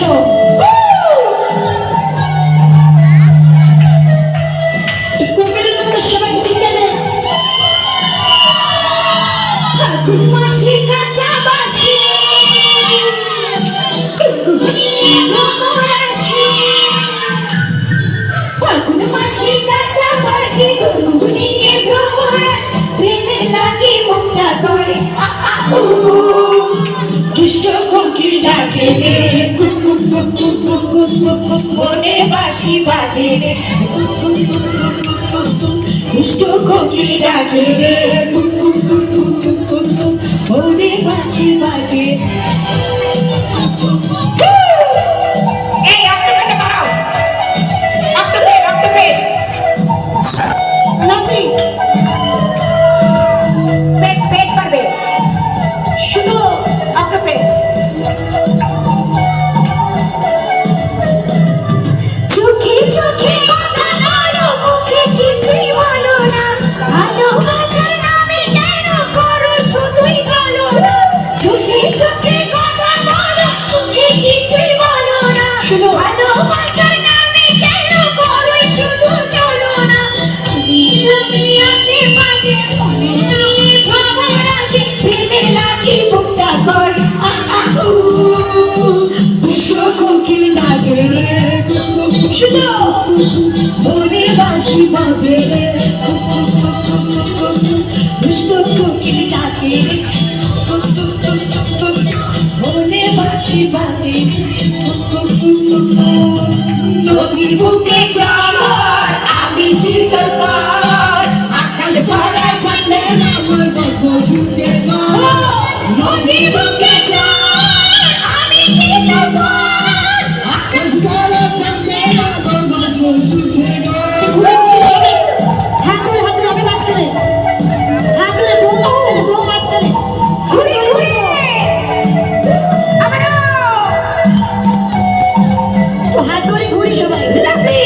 আসো। কোকিলের মতো সবাই চিন্তা দেয়। ফাল্গুন মাসে কাঁচা বাঁশি, গুনগুনিয়ে ভ্রমর আসে। ফাল্গুন মাসে কাঁচা বাঁশি, গুনগুনিয়ে ভ্রমর আসে। প্রেমে লাগে মনটা করে আ আ উ। দুষ্ট কোকিল ডাকে রে, cook cook cook cook cook cook cook cook, মনে বাঁশি বাজে রে। Cook cook cook cook cook cook cook, দুষ্ট কোকিল ডাকে রে, cook cook cook cook cook cook cook, মনে বাঁশি বাজে। এই অক্টোপেটে বাড়াও, অক্টোপেট অক্টোপেট নাচি পেট পেট পারবে শুধু অক্টোপেট। চোখে চোখে কথা বলো, মুখে কিছুই বলো না। ভালোবাসার নামে কেন করো শুধুই চলো না। চোখে চোখে কথা বলো, মুখে কিছুই বলো না। ভালোবাসার নামে কেন করো শুধু চলো না। তুমি আশেপাশে, মনে তুমি ভ্রমর আসে। প্রেমে লাগে বুকটা করে আ আ উ। দুষ্ট কোকিল ডাকে রে, শুধু মনে বাঁশি বাজে রে। দুষ্ট কোকিল ডাকে রে, মনে বাঁশি বাজে। নদীর বুকে চলো, আমি ভিতর পার। আকাশ ভরা ঝান্ডা আমার গল্প শুনতে গো। নদীর বুকে চলো, আমি ভিতর পার। আকাশ ভরা ঝান্ডা আমার গল্প শুনতে গো। হাত ধরে আমি মাঝখানে, হাত ধরে বউ মাঝখানে, বউ মাঝখানে। ঘুরে ঘুরে আবারও হাত ধরে ঘুরি সবাই। লাফি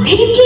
থেকে